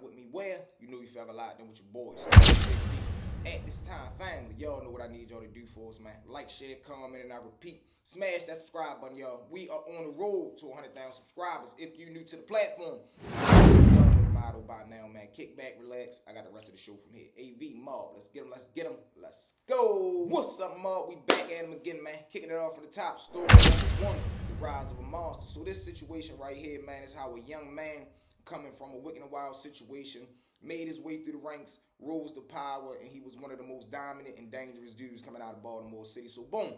with me where? You know you forever locked in with your boys. At this time, family, y'all know what I need y'all to do for us, man. Like, share, comment, and I repeat, smash that subscribe button, y'all. We are on the road to 100,000 subscribers. If you're new to the platform, y'all know the motto by now, man. Kick back, relax. I got the rest of the show from here. AV Mob, let's get them, let's get them, let's go. What's up, Mob? We back at them again, man. Kicking it off from the top. Story number 1, the rise of a monster. So this situation right here, man, is how a young man coming from a wicked and wild situation made his way through the ranks, rose to power, and he was one of the most dominant and dangerous dudes coming out of Baltimore City. So boom,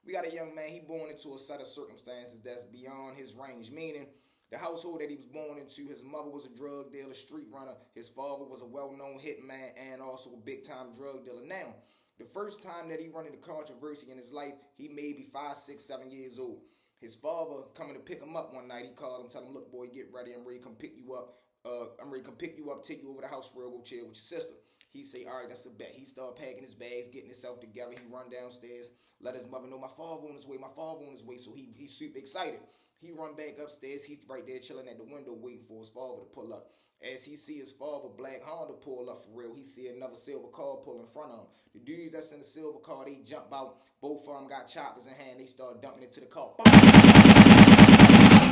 we got a young man, he born into a set of circumstances that's beyond his range, meaning the household that he was born into, his mother was a drug dealer, street runner, his father was a well-known hitman and also a big-time drug dealer. Now, the first time that he run into controversy in his life, he may be 5, 6, 7 years old. His father coming to pick him up one night, he called him, telling him, look, boy, get ready, I'm ready to come pick you up. I'm ready to come pick you up, take you over the house for real, go chill with your sister. He say, all right, that's a bet. He start packing his bags, getting himself together. He run downstairs, let his mother know my father on his way, my father on his way. So he's super excited. He run back upstairs. He's right there chilling at the window waiting for his father to pull up. As he see his father, black Honda, pull up for real, he see another silver car pull in front of him. The dudes that's in the silver car, they jump out. Both of them got choppers in hand. They start dumping into the car.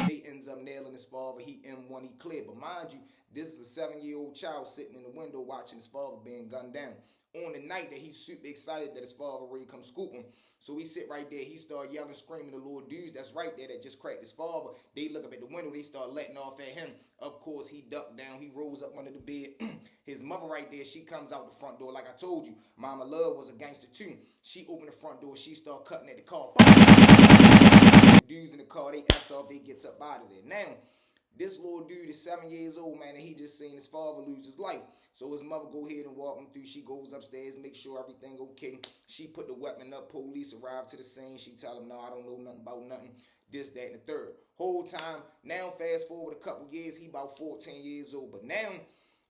They ends up nailing his father. He M1, he clear. But mind you, this is a 7-year-old child sitting in the window watching his father being gunned down. On the night that he's super excited that his father ready come scoop him. So he sit right there. He start yelling, screaming. The little dudes that's right there that just cracked his father, they look up at the window. They start letting off at him. Of course, he ducked down. He rose up under the bed. His mother right there, she comes out the front door. Like I told you, Mama Love was a gangster too. She opened the front door. She start cutting at the car. The dudes in the car, they ass off. They gets up out of there. Now, this little dude is 7 years old, man, and he just seen his father lose his life. So his mother go ahead and walk him through. She goes upstairs, make sure everything okay. She put the weapon up. Police arrive to the scene. She tell him, no, I don't know nothing about nothing. This, that, and the third. Whole time, now fast forward a couple years, he about 14 years old. But now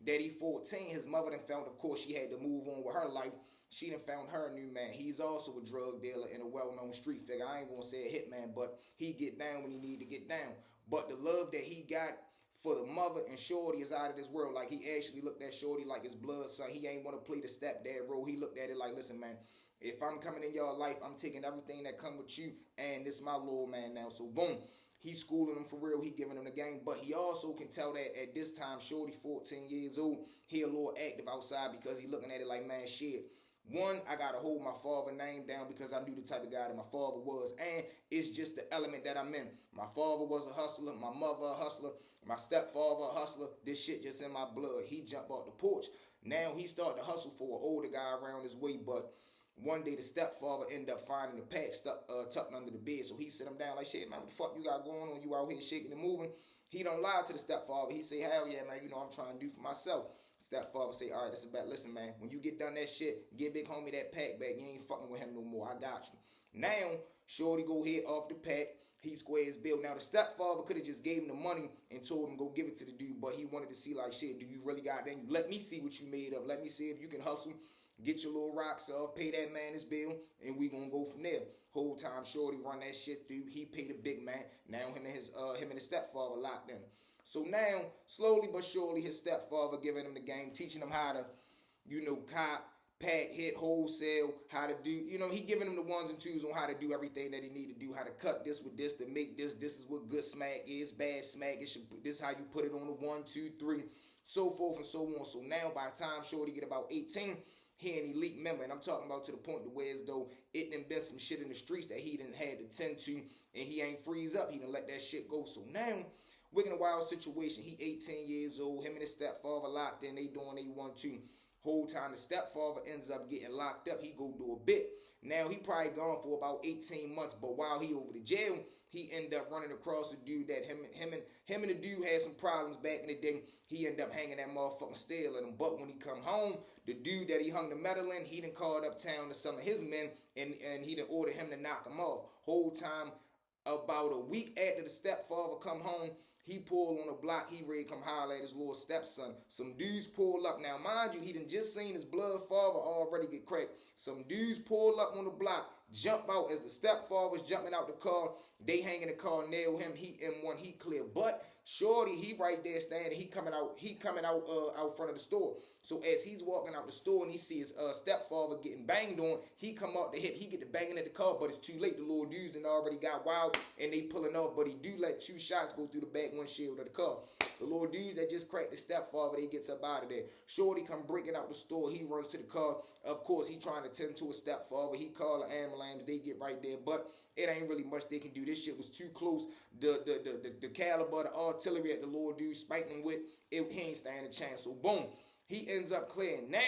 that he 14, his mother done found, of course, she had to move on with her life. She done found her a new man. He's also a drug dealer and a well-known street figure. I ain't gonna say a hitman, but he get down when he need to get down. But the love that he got for the mother and Shorty is out of this world. Like, he actually looked at Shorty like his blood son. He ain't want to play the stepdad role. He looked at it like, listen, man, if I'm coming in your life, I'm taking everything that come with you, and this my little man now. So, boom, he's schooling him for real. He giving him the game. But he also can tell that at this time, Shorty, 14 years old, he a little active outside because he looking at it like, man, shit. One, I got to hold my father's name down because I knew the type of guy that my father was. And it's just the element that I'm in. My father was a hustler. My mother a hustler. My stepfather a hustler. This shit just in my blood. He jumped off the porch. Now he started to hustle for an older guy around his way. But one day the stepfather ended up finding the pack tucked under the bed. So he sit him down like, shit, man, what the fuck you got going on? You out here shaking and moving? He don't lie to the stepfather. He say, hell yeah, man, you know I'm trying to do for myself. Stepfather say, all right, that's about, listen, man, when you get done that shit, get big homie that pack back. You ain't fucking with him no more. I got you. Now, Shorty go ahead off the pack. He squares his bill. Now, the stepfather could have just gave him the money and told him go give it to the dude, but he wanted to see, like, shit, do you really got that? Let me see what you made of. Let me see if you can hustle, get your little rocks off, pay that man his bill, and we gonna go from there. Whole time, Shorty run that shit through. He paid the big man. Now, him and his stepfather locked in. So now, slowly but surely, his stepfather giving him the game, teaching him how to, cop, pack, hit, wholesale, how to do, he giving him the ones and twos on how to do everything that he need to do, how to cut this with this to make this. This is what good smack is, bad smack. This is how you put it on the 1, 2, 3, so forth and so on. So now, by the time Shorty get about 18, he an elite member, and I'm talking about to the point to where as though it done been some shit in the streets that he done had to tend to, and he ain't freeze up. He done let that shit go. So now, wicked and wild situation. He 18 years old. Him and his stepfather locked in. They doing they 1, 2. Whole time the stepfather ends up getting locked up. He go do a bit. Now he probably gone for about 18 months. But while he over the jail, he end up running across a dude that him and the dude had some problems back in the day. He end up hanging that motherfucking steel in him. But when he come home, the dude that he hung the metal in, he done called uptown to some of his men, and he done ordered him to knock him off. Whole time, about a week after the stepfather come home, he pulled on the block. He ready to come holler at his little stepson. Some dudes pull up. Now, mind you, he done just seen his blood father already get cracked. Some dudes pull up on the block, jump out as the stepfather's jumping out the car. They hang in the car, nail him. He M1, he clear. But Shorty, he right there standing. He coming out out front of the store. So as he's walking out the store and he sees his stepfather getting banged on, he come out the hip. He get the banging at the car, but it's too late. The little dudes done already got wild and they pulling off. But he do let 2 shots go through the back windshield of the car. The little dudes that just cracked the stepfather, they gets up out of there. Shorty come breaking out the store. He runs to the car. Of course, he trying to tend to his stepfather. He call the ambulance. They get right there, but it ain't really much they can do. This shit was too close. The caliber, the artillery that the little dude spanking with, he ain't standing a chance. So boom, he ends up clearing. Now,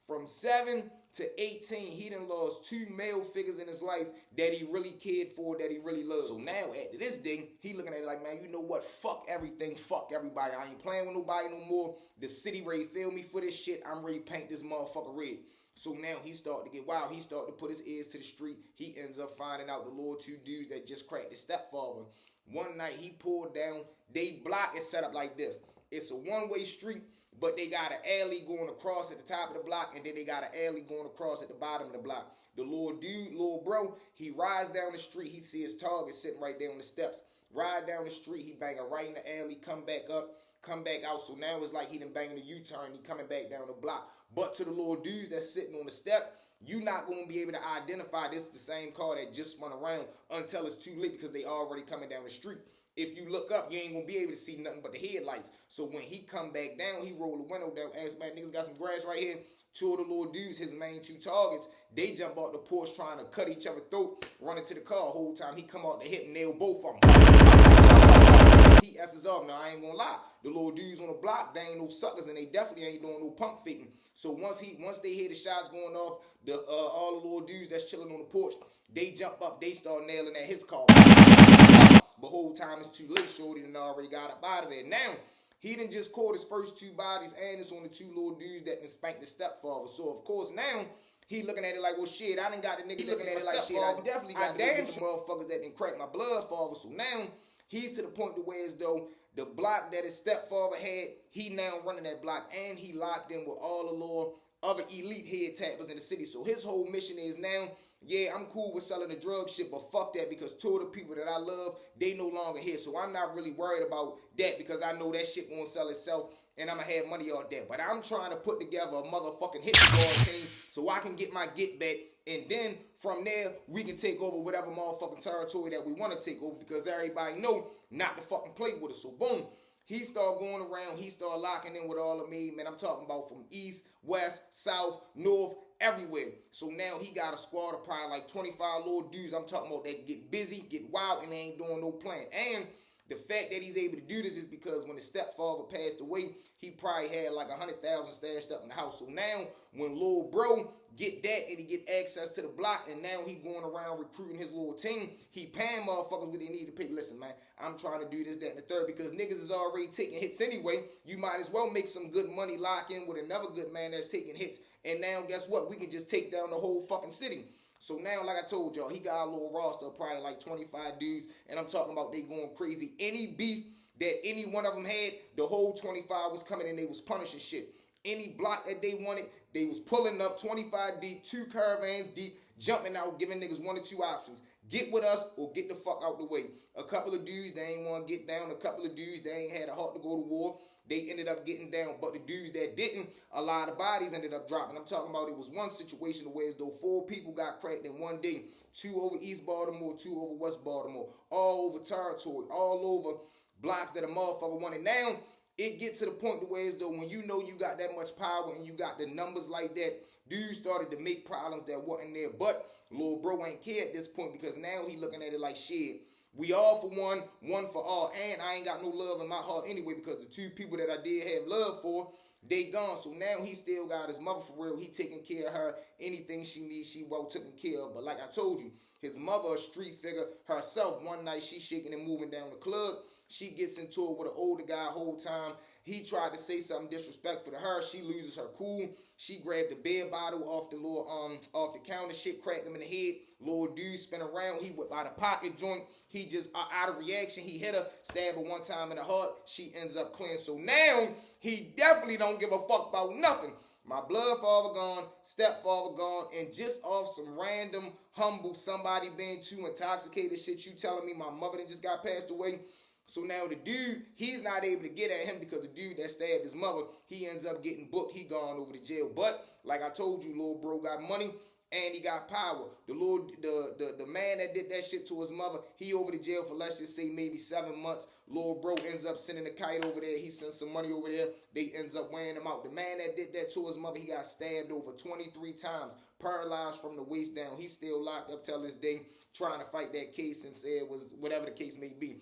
from 7 to 18, he done lost 2 male figures in his life that he really cared for, that he really loved. So now, after this thing, he looking at it like, man, you know what? Fuck everything. Fuck everybody. I ain't playing with nobody no more. The city ready feel me for this shit. I'm ready to paint this motherfucker red. So now he start to get wild. He start to put his ears to the street. He ends up finding out the little 2 dudes that just cracked his stepfather. One night, he pulled down. They block is set up like this. It's a one-way street, but they got an alley going across at the top of the block, and then they got an alley going across at the bottom of the block. The little dude, little bro, he rides down the street. He see his target sitting right there on the steps. Ride down the street. He bang her right in the alley, come back up, come back out. So now it's like he done banging a U-turn. He coming back down the block. But to the little dudes that's sitting on the step, you not going to be able to identify this is the same car that just spun around until it's too late because they already coming down the street. If you look up, you ain't going to be able to see nothing but the headlights. So when he come back down, he roll the window down, ask, man, niggas got some grass right here. 2 of the little dudes, his main 2 targets, they jump out the porch trying to cut each other's throat, running to the car. Whole time he come out the hip and nail both of them. He S's off. Now, I ain't gonna lie. The little dudes on the block, they ain't no suckers, and they definitely ain't doing no pump faking. So once they hear the shots going off, all the little dudes that's chilling on the porch, they jump up, they start nailing at his car. But whole time it's too late. Shorty done already got up out of there. Now, he done just caught his first 2 bodies, and it's on the 2 little dudes that done spanked the stepfather. So, of course, now, he looking at it like, well, shit, I done got the nigga looking at it like, shit, I definitely got the motherfuckers that done cracked my blood father. So now, he's to the point to where as though the block that his stepfather had, he now running that block, and he locked in with all the little other elite head tappers in the city. So his whole mission is now, yeah, I'm cool with selling the drug shit, but fuck that, because 2 of the people that I love, they no longer here. So I'm not really worried about that because I know that shit won't sell itself and I'm going to have money out there. But I'm trying to put together a motherfucking hit squad team so I can get my get back. And then from there, we can take over whatever motherfucking territory that we want to take over because everybody know not to fucking play with us. So boom. He start going around. He start locking in with all of me. Man, I'm talking about from east, west, south, north, everywhere. So now he got a squad of probably like 25 little dudes. I'm talking about that get busy, get wild, and they ain't doing no plan. And the fact that he's able to do this is because when his stepfather passed away, he probably had like 100,000 stashed up in the house. So now when little bro get that and he get access to the block and now he going around recruiting his little team, he paying motherfuckers what they need to pay. Listen, man, I'm trying to do this, that, and the third because niggas is already taking hits anyway. You might as well make some good money, lock in with another good man that's taking hits. And now guess what? We can just take down the whole fucking city. So now, like I told y'all, he got a little roster of probably like 25 dudes, and I'm talking about they going crazy. Any beef that any one of them had, the whole 25 was coming and they was punishing shit. Any block that they wanted, they was pulling up 25 deep, 2 caravans deep, jumping out, giving niggas 1 or 2 options. Get with us or get the fuck out the way. A couple of dudes, they ain't want to get down. A couple of dudes, they ain't had a heart to go to war. They ended up getting down. But the dudes that didn't, a lot of bodies ended up dropping. I'm talking about it was one situation where as though 4 people got cracked in one day. 2 over East Baltimore, 2 over West Baltimore. All over territory, all over blocks that a motherfucker wanted. Now, it gets to the point to where as though when you know you got that much power and you got the numbers like that, dudes started to make problems that wasn't there. But little bro ain't care at this point because now he looking at it like shit. We all for one, one for all. And I ain't got no love in my heart anyway because the 2 people that I did have love for, they gone. So now he still got his mother for real. He taking care of her. Anything she needs, she well taken care of. But like I told you, his mother, a street figure herself, one night she shaking and moving down the club. She gets into it with an older guy whole time. He tried to say something disrespectful to her. She loses her cool. She grabbed the beer bottle off the little off the counter. Shit cracked him in the head. Little dude spin around. He whipped out a pocket joint. He just out of reaction. He hit her, stabbed her 1 time in the heart. She ends up clean. So now he definitely don't give a fuck about nothing. My blood father gone, stepfather gone, and just off some random humble somebody being too intoxicated shit, you telling me my mother just got passed away. So now the dude, he's not able to get at him because the dude that stabbed his mother, he ends up getting booked. He gone over to jail. But like I told you, little bro got money and he got power. The man that did that shit to his mother, he over to jail for, let's just say, maybe 7 months. Little bro ends up sending a kite over there. He sends some money over there. They ends up wearing him out. The man that did that to his mother, he got stabbed over 23 times, paralyzed from the waist down. He's still locked up till this day, trying to fight that case and say it was whatever the case may be.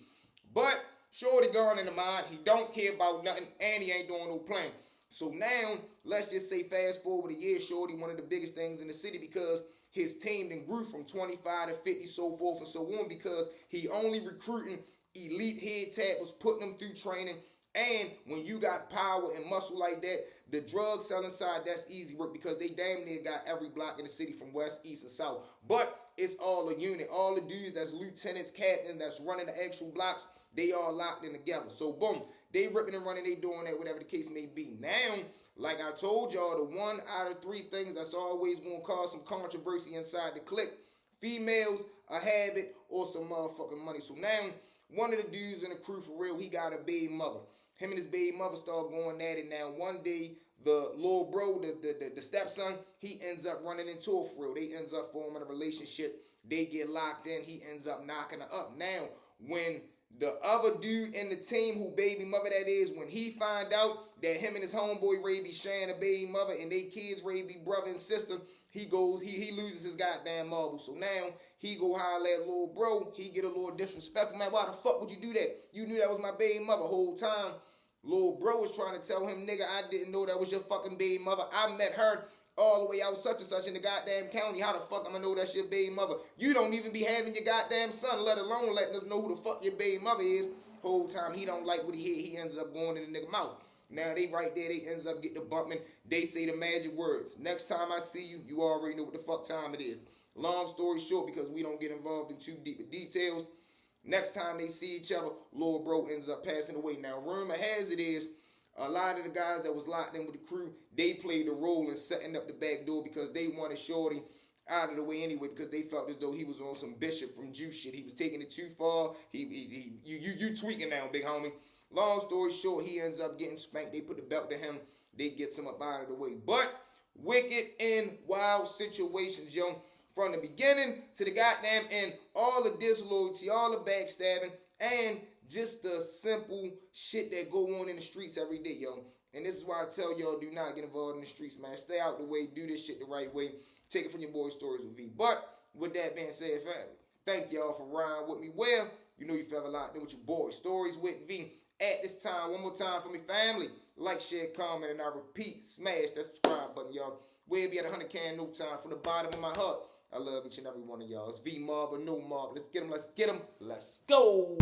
But shorty gone in the mind. He don't care about nothing, and he ain't doing no plan. So now, let's just say fast forward a year, shorty one of the biggest things in the city because his team then grew from 25 to 50, so forth and so on, because he only recruiting elite head tappers, putting them through training. And when you got power and muscle like that, the drug selling side, that's easy work because they damn near got every block in the city from west, east, and south. But it's all a unit. All the dudes that's lieutenants, captains, that's running the actual blocks, they all locked in together. So boom, they ripping and running, they doing that, whatever the case may be. Now, like I told y'all, the 1 out of 3 things that's always going to cause some controversy inside the clique: females, a habit, or some motherfucking money. So now, one of the dudes in the crew, for real, he got a baby mother. Him and his baby mother start going at it. Now, one day, the little bro, the stepson, he ends up running into her, for real. They ends up forming a relationship. They get locked in. He ends up knocking her up. Now, when the other dude in the team, who baby mother that is, when he find out that him and his homeboy Ray be sharing a baby mother and they kids Ray be brother and sister, he loses his goddamn marble. So now he go holler at little bro. He get a little disrespectful. Man, why the fuck would you do that? You knew that was my baby mother whole time. Little bro was trying to tell him, nigga, I didn't know that was your fucking baby mother. I met her all the way out such and such in the goddamn county. How the fuck I'm gonna know that's your baby mother? You don't even be having your goddamn son, let alone letting us know who the fuck your baby mother is. Whole time he don't like what he hear, he ends up going in the nigga mouth. Now they right there, they ends up getting the bumping. They say the magic words. Next time I see you, you already know what the fuck time it is. Long story short, because we don't get involved in too deep details, next time they see each other, little bro ends up passing away. Now, rumor has it is, a lot of the guys that was locked in with the crew, they played the role in setting up the back door because they wanted shorty out of the way anyway, because they felt as though he was on some Bishop from Juice shit. He was taking it too far. You tweaking now, big homie. Long story short, he ends up getting spanked. They put the belt to him. They get him up out of the way. But wicked and wild situations, yo. From the beginning to the goddamn end, all the disloyalty, all the backstabbing, and just the simple shit that go on in the streets every day, yo. And this is why I tell y'all, do not get involved in the streets, man. Stay out the way. Do this shit the right way. Take it from your boy Stories with V. But with that being said, family, thank y'all for riding with me. Well, you know you forever locked in with your boy Stories with V. At this time, one more time for me, family. Like, share, comment, and I repeat, smash that subscribe button, y'all. We'll be at 100K in no time. From the bottom of my heart, I love each and every one of y'all. It's V Mob or no Mob. Let's get them. Let's get them. Let's go.